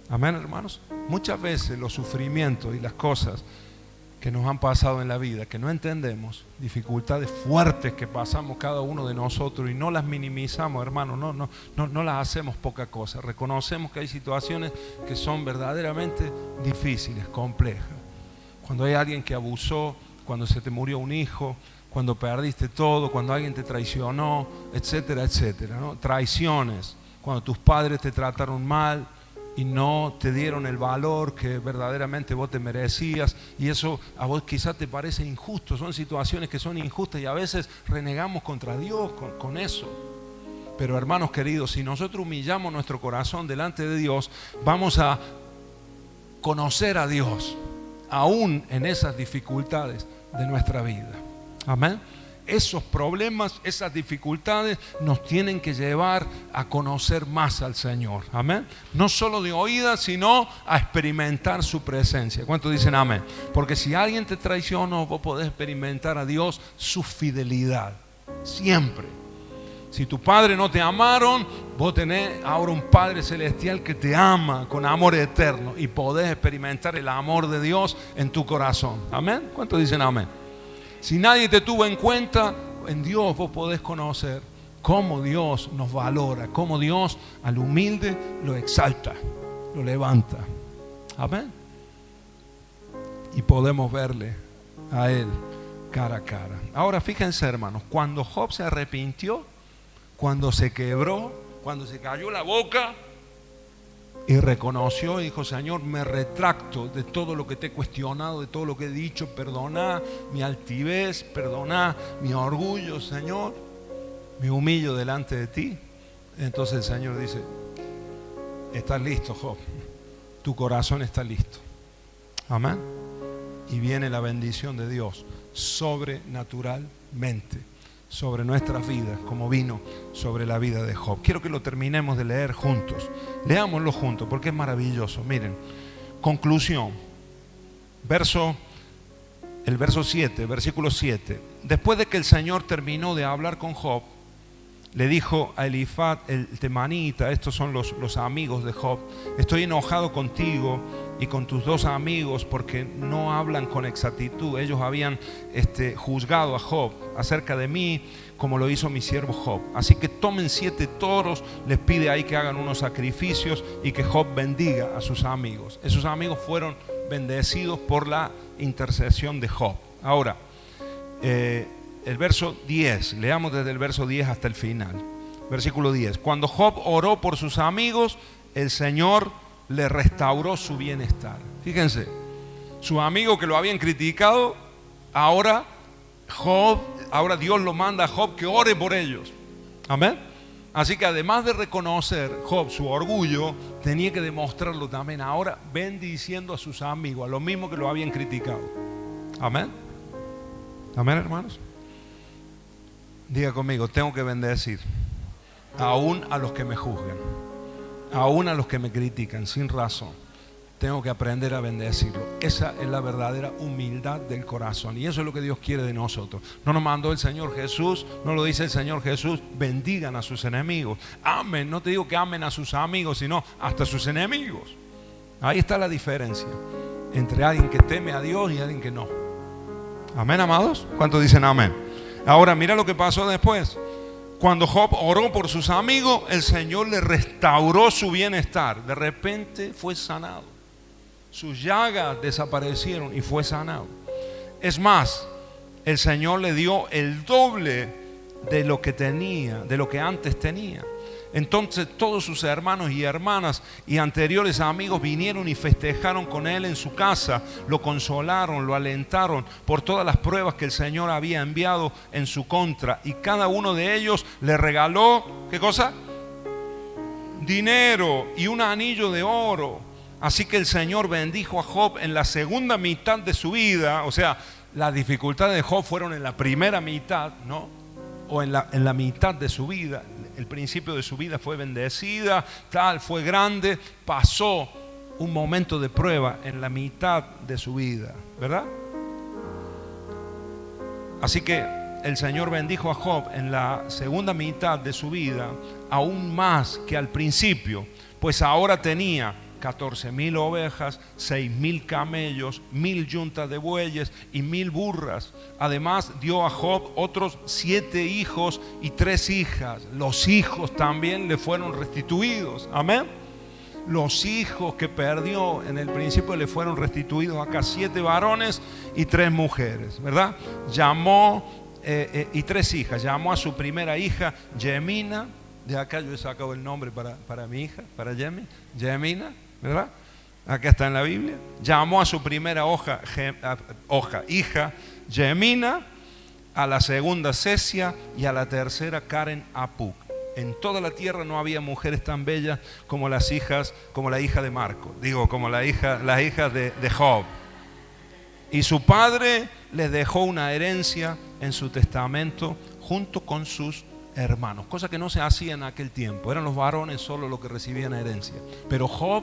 Amén, hermanos. Muchas veces los sufrimientos y las cosas que nos han pasado en la vida, que no entendemos, dificultades fuertes que pasamos cada uno de nosotros y no las minimizamos, hermanos, no las hacemos poca cosa. Reconocemos que hay situaciones que son verdaderamente difíciles, complejas. Cuando hay alguien que abusó, cuando se te murió un hijo, cuando perdiste todo, cuando alguien te traicionó, etcétera, etcétera, ¿no? Traiciones, cuando tus padres te trataron mal y no te dieron el valor que verdaderamente vos te merecías, y eso a vos quizás te parece injusto. Son situaciones que son injustas y a veces renegamos contra Dios con eso. Pero hermanos queridos, si nosotros humillamos nuestro corazón delante de Dios, vamos a conocer a Dios aún en esas dificultades de nuestra vida. Amén. Esos problemas, esas dificultades nos tienen que llevar a conocer más al Señor. Amén. No solo de oídas, sino a experimentar su presencia. ¿Cuántos dicen amén? Porque si alguien te traicionó, vos podés experimentar a Dios, su fidelidad. Siempre. Si tus padres no te amaron, vos tenés ahora un Padre Celestial que te ama con amor eterno y podés experimentar el amor de Dios en tu corazón. Amén. ¿Cuántos dicen amén? Si nadie te tuvo en cuenta, en Dios vos podés conocer cómo Dios nos valora, cómo Dios al humilde lo exalta, lo levanta. Amén. Y podemos verle a Él cara a cara. Ahora fíjense, hermanos, cuando Job se arrepintió, cuando se quebró, cuando se cayó la boca y reconoció y dijo, Señor, me retracto de todo lo que te he cuestionado, de todo lo que he dicho, perdoná mi altivez, perdoná mi orgullo, Señor, me humillo delante de ti. Entonces el Señor dice, estás listo, Job, tu corazón está listo. Amén. Y viene la bendición de Dios sobrenaturalmente sobre nuestras vidas, como vino sobre la vida de Job. Quiero que lo terminemos de leer juntos. Leámoslo juntos porque es maravilloso. Miren, conclusión, el verso 7, versículo 7. Después de que el Señor terminó de hablar con Job, le dijo a Elifaz el temanita, estos son los amigos de Job, estoy enojado contigo y con tus dos amigos porque no hablan con exactitud. Ellos habían juzgado a Job acerca de mí como lo hizo mi siervo Job. Así que tomen 7 toros, les pide ahí que hagan unos sacrificios y que Job bendiga a sus amigos. Esos amigos fueron bendecidos por la intercesión de Job. Ahora, el verso 10, leamos desde el verso 10 hasta el final. Versículo 10. Cuando Job oró por sus amigos, el Señor le restauró su bienestar. Fíjense, su amigo que lo habían criticado, ahora Dios lo manda a Job que ore por ellos. Amén. Así que además de reconocer Job su orgullo, tenía que demostrarlo también ahora bendiciendo a sus amigos, a los mismos que lo habían criticado. Amén. Amén, hermanos. Diga conmigo, tengo que bendecir aún a los que me juzgan, aún a los que me critican sin razón. Tengo que aprender a bendecirlo. Esa es la verdadera humildad del corazón. Y eso es lo que Dios quiere de nosotros. No nos mandó el Señor Jesús, no lo dice el Señor Jesús, bendigan a sus enemigos. Amen, no te digo que amen a sus amigos, sino hasta sus enemigos. Ahí está la diferencia entre alguien que teme a Dios y alguien que no. Amén, amados. ¿Cuántos dicen amén? Ahora mira lo que pasó después. Cuando Job oró por sus amigos, el Señor le restauró su bienestar. De repente fue sanado. Sus llagas desaparecieron y fue sanado. Es más, el Señor le dio el doble de lo que tenía, de lo que antes tenía. Entonces todos sus hermanos y hermanas y anteriores amigos vinieron y festejaron con él en su casa, lo consolaron, lo alentaron por todas las pruebas que el Señor había enviado en su contra, y cada uno de ellos le regaló, ¿qué cosa? Dinero y un anillo de oro. Así que el Señor bendijo a Job en la segunda mitad de su vida. O sea, las dificultades de Job fueron en la primera mitad, ¿no? O en la mitad de su vida. El principio de su vida fue bendecida, fue grande. Pasó un momento de prueba en la mitad de su vida, ¿verdad? Así que el Señor bendijo a Job en la segunda mitad de su vida, aún más que al principio, pues ahora tenía 14,000 ovejas, 6,000 camellos, 1,000 yuntas de bueyes y 1,000 burras. Además dio a Job otros 7 hijos y 3 hijas. Los hijos también le fueron restituidos. Amén. Los hijos que perdió en el principio le fueron restituidos acá. 7 varones y 3 mujeres, ¿verdad? Y 3 hijas. Llamó a su primera hija Yemina. De acá yo he sacado el nombre para mi hija, para Yemina, ¿verdad? Acá está en la Biblia. Llamó a su primera hija Yemina, a la segunda Cesia y a la tercera Karen Apuk. En toda la tierra no había mujeres tan bellas como la hija de Marco, como las hijas de Job. Y su padre les dejó una herencia en su testamento junto con sus hermanos, cosa que no se hacía en aquel tiempo. Eran los varones solo los que recibían herencia, pero Job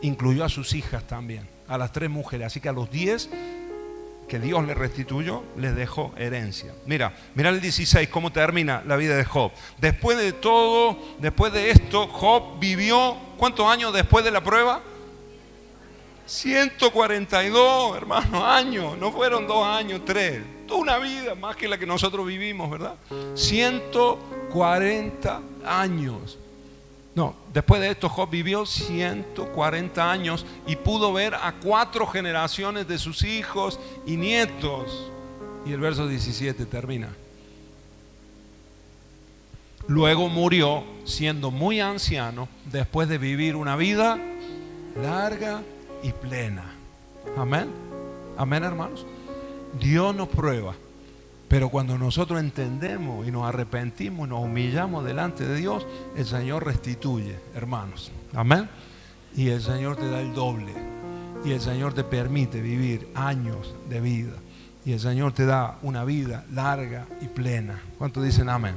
incluyó a sus hijas también, a las 3 mujeres. Así que a los 10 que Dios le restituyó, les dejó herencia. Mira el 16, cómo termina la vida de Job. Después de todo, después de esto, Job vivió, ¿cuántos años después de la prueba? 142, hermano, años. No fueron 2 años, 3. Toda una vida más que la que nosotros vivimos, ¿verdad? 140 años. No, después de esto Job vivió 140 años y pudo ver a 4 generaciones de sus hijos y nietos. Y el verso 17 termina. Luego murió siendo muy anciano, después de vivir una vida larga y plena. Amén. Amén, hermanos. Dios nos prueba, pero cuando nosotros entendemos y nos arrepentimos y nos humillamos delante de Dios, el Señor restituye, hermanos. Amén. Y el Señor te da el doble. Y el Señor te permite vivir años de vida. Y el Señor te da una vida larga y plena. ¿Cuántos dicen amén?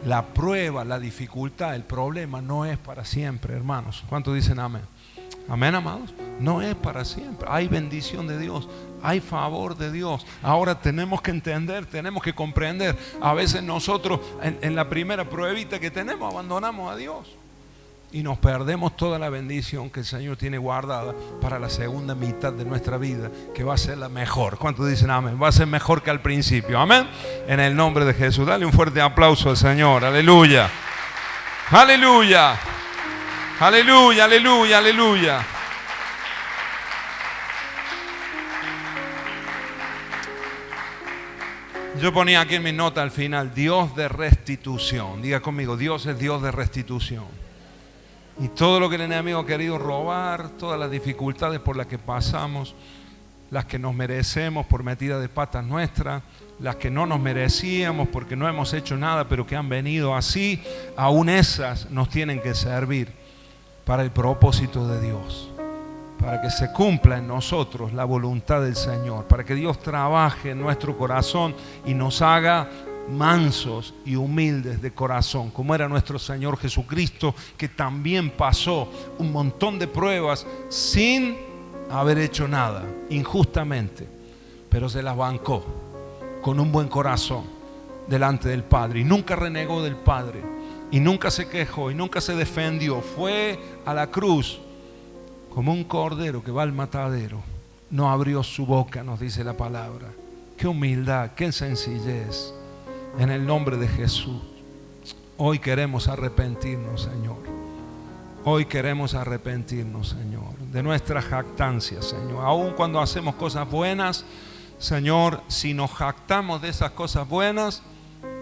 La prueba, la dificultad, el problema no es para siempre, hermanos. ¿Cuántos dicen amén? Amén, amados. No es para siempre. Hay bendición de Dios, hay favor de Dios. Ahora tenemos que entender, tenemos que comprender. A veces nosotros en la primera pruebita que tenemos abandonamos a Dios y nos perdemos toda la bendición que el Señor tiene guardada para la segunda mitad de nuestra vida, que va a ser la mejor. ¿Cuántos dicen amén? Va a ser mejor que al principio. Amén. En el nombre de Jesús. Dale un fuerte aplauso al Señor. Aleluya. Aleluya. Aleluya, aleluya, aleluya. Yo ponía aquí en mi nota al final, Dios de restitución. Diga conmigo, Dios es Dios de restitución. Y todo lo que el enemigo ha querido robar, todas las dificultades por las que pasamos, las que nos merecemos por metida de patas nuestras, las que no nos merecíamos porque no hemos hecho nada, pero que han venido así, aún esas nos tienen que servir para el propósito de Dios, para que se cumpla en nosotros la voluntad del Señor, para que Dios trabaje en nuestro corazón y nos haga mansos y humildes de corazón, como era nuestro Señor Jesucristo, que también pasó un montón de pruebas sin haber hecho nada, injustamente, pero se las bancó con un buen corazón delante del Padre y nunca renegó del Padre. Y nunca se quejó y nunca se defendió. Fue a la cruz como un cordero que va al matadero. No abrió su boca, nos dice la palabra. Qué humildad, qué sencillez. En el nombre de Jesús. Hoy queremos arrepentirnos, Señor. Hoy queremos arrepentirnos, Señor, de nuestra jactancia, Señor. Aun cuando hacemos cosas buenas, Señor, si nos jactamos de esas cosas buenas,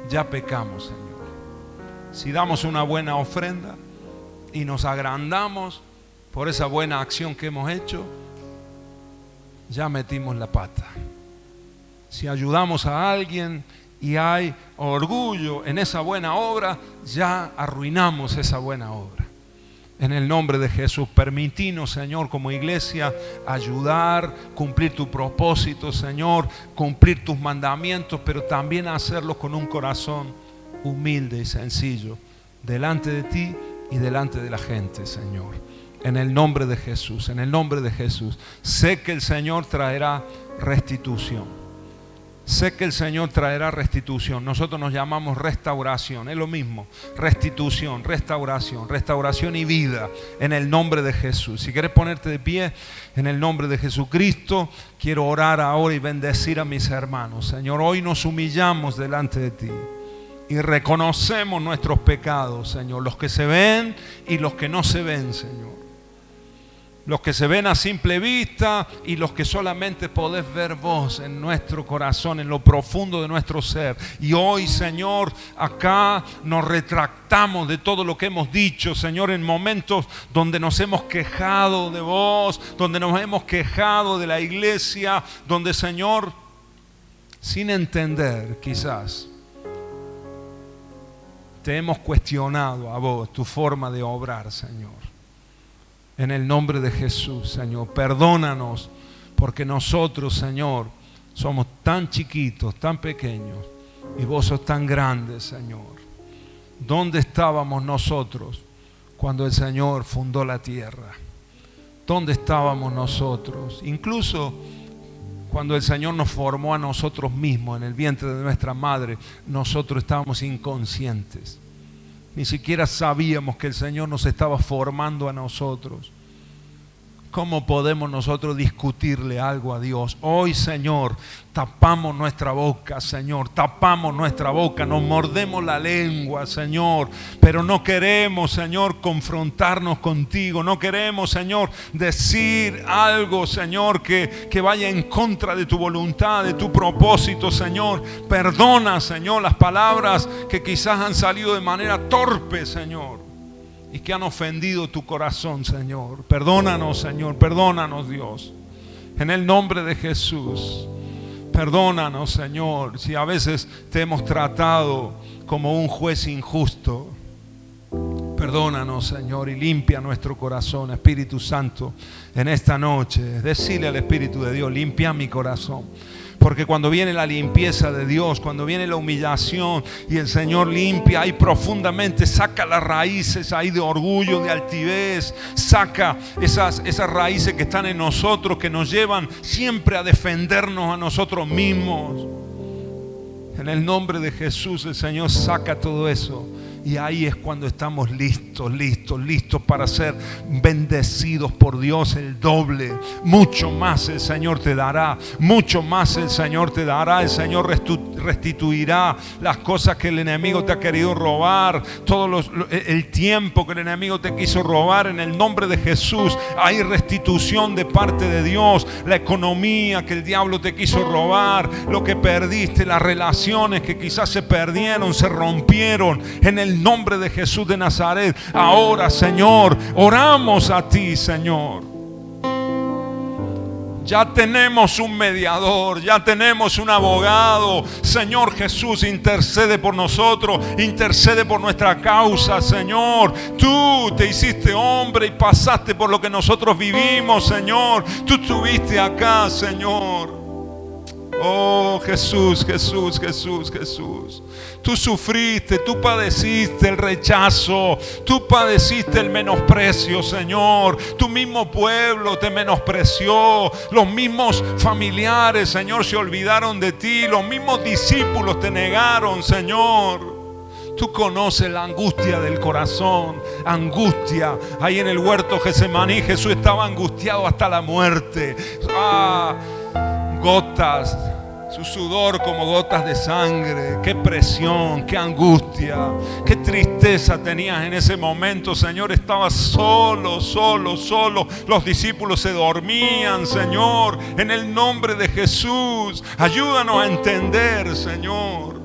ya pecamos, Señor. Si damos una buena ofrenda y nos agrandamos por esa buena acción que hemos hecho, ya metimos la pata. Si ayudamos a alguien y hay orgullo en esa buena obra, ya arruinamos esa buena obra. En el nombre de Jesús, permítinos, Señor, como iglesia, ayudar, cumplir tu propósito, Señor, cumplir tus mandamientos, pero también hacerlo con un corazón humilde y sencillo, delante de ti y delante de la gente, Señor. En el nombre de Jesús, en el nombre de Jesús. Sé que el Señor traerá restitución. Sé que el Señor traerá restitución. Nosotros nos llamamos restauración. Es lo mismo. Restitución, restauración y vida. En el nombre de Jesús. Si quieres ponerte de pie, en el nombre de Jesucristo, quiero orar ahora y bendecir a mis hermanos. Señor, hoy nos humillamos delante de ti y reconocemos nuestros pecados, Señor. Los que se ven y los que no se ven, Señor. Los que se ven a simple vista y los que solamente podés ver vos en nuestro corazón, en lo profundo de nuestro ser. Y hoy, Señor, acá nos retractamos de todo lo que hemos dicho, Señor, en momentos donde nos hemos quejado de vos, donde nos hemos quejado de la iglesia, donde, Señor, sin entender quizás, te hemos cuestionado a vos, tu forma de obrar, Señor. En el nombre de Jesús, Señor, perdónanos porque nosotros, Señor, somos tan chiquitos, tan pequeños y vos sos tan grande, Señor. ¿Dónde estábamos nosotros cuando el Señor fundó la tierra? ¿Dónde estábamos nosotros? Incluso cuando el Señor nos formó a nosotros mismos en el vientre de nuestra madre, nosotros estábamos inconscientes. Ni siquiera sabíamos que el Señor nos estaba formando a nosotros. ¿Cómo podemos nosotros discutirle algo a Dios? Hoy, Señor, tapamos nuestra boca, Señor, tapamos nuestra boca, nos mordemos la lengua, Señor, pero no queremos, Señor, confrontarnos contigo, no queremos, Señor, decir algo, Señor, que vaya en contra de tu voluntad, de tu propósito, Señor. Perdona, Señor, las palabras que quizás han salido de manera torpe, Señor, y que han ofendido tu corazón, Señor. Perdónanos, Señor, perdónanos, Dios. En el nombre de Jesús, perdónanos, Señor, si a veces te hemos tratado como un juez injusto. Perdónanos, Señor, y limpia nuestro corazón, Espíritu Santo, en esta noche. Decile al Espíritu de Dios, limpia mi corazón. Porque cuando viene la limpieza de Dios, cuando viene la humillación y el Señor limpia ahí profundamente, saca las raíces ahí de orgullo, de altivez, saca esas raíces que están en nosotros, que nos llevan siempre a defendernos a nosotros mismos. En el nombre de Jesús el Señor saca todo eso. Y ahí es cuando estamos listos para ser bendecidos por Dios el doble. Mucho más el Señor te dará, mucho más el Señor te dará. El Señor restituirá las cosas que el enemigo te ha querido robar, el tiempo que el enemigo te quiso robar. En el nombre de Jesús hay restitución de parte de Dios. La economía que el diablo te quiso robar, lo que perdiste, las relaciones que quizás se perdieron, se rompieron, en el nombre de Jesús de Nazaret. Ahora, Señor, oramos a ti, Señor. Ya tenemos un mediador, ya tenemos un abogado. Señor Jesús, intercede por nosotros, intercede por nuestra causa, Señor. Tú te hiciste hombre y pasaste por lo que nosotros vivimos, Señor. Tú estuviste acá, Señor. Oh Jesús, Jesús, Jesús, Jesús. Tú sufriste, tú padeciste el rechazo, tú padeciste el menosprecio, Señor. Tu mismo pueblo te menospreció, los mismos familiares, Señor, se olvidaron de ti, los mismos discípulos te negaron, Señor. Tú conoces la angustia del corazón, angustia. Ahí en el huerto Getsemaní Jesús estaba angustiado hasta la muerte. Gotas Su sudor como gotas de sangre. Qué presión, qué angustia, qué tristeza tenías en ese momento, Señor. Estabas solo, solo, solo. Los discípulos se dormían, Señor. En el nombre de Jesús, ayúdanos a entender, Señor.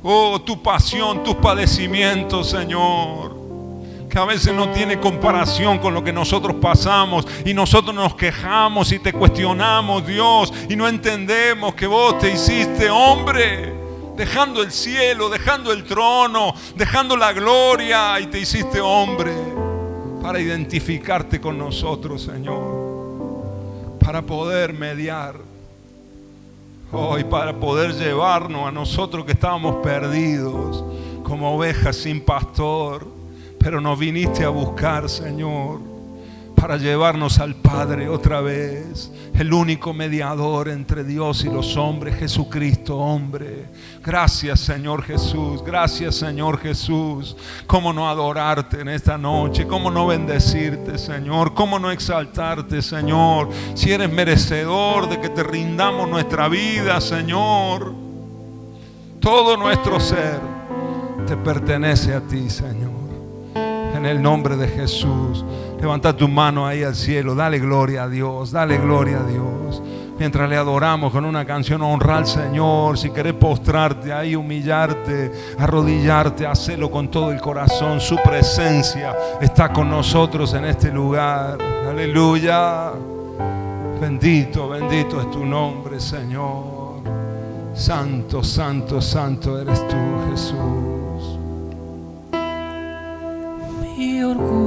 Oh, tu pasión, tus padecimientos, Señor, que a veces no tiene comparación con lo que nosotros pasamos, y nosotros nos quejamos y te cuestionamos, Dios, y no entendemos que vos te hiciste hombre, dejando el cielo, dejando el trono, dejando la gloria, y te hiciste hombre para identificarte con nosotros, Señor, para poder mediar, y para poder llevarnos a nosotros que estábamos perdidos como ovejas sin pastor. Pero nos viniste a buscar, Señor, para llevarnos al Padre otra vez. El único mediador entre Dios y los hombres, Jesucristo, hombre. Gracias, Señor Jesús. Gracias, Señor Jesús. Cómo no adorarte en esta noche. Cómo no bendecirte, Señor. Cómo no exaltarte, Señor. Si eres merecedor de que te rindamos nuestra vida, Señor. Todo nuestro ser te pertenece a ti, Señor. En el nombre de Jesús, levanta tu mano ahí al cielo, dale gloria a Dios, dale gloria a Dios. Mientras le adoramos con una canción, honra al Señor. Si querés postrarte ahí, humillarte, arrodillarte, hacelo con todo el corazón. Su presencia está con nosotros en este lugar. Aleluya. Bendito, bendito es tu nombre, Señor. Santo, santo, santo eres tú, Jesús. Mi orgullo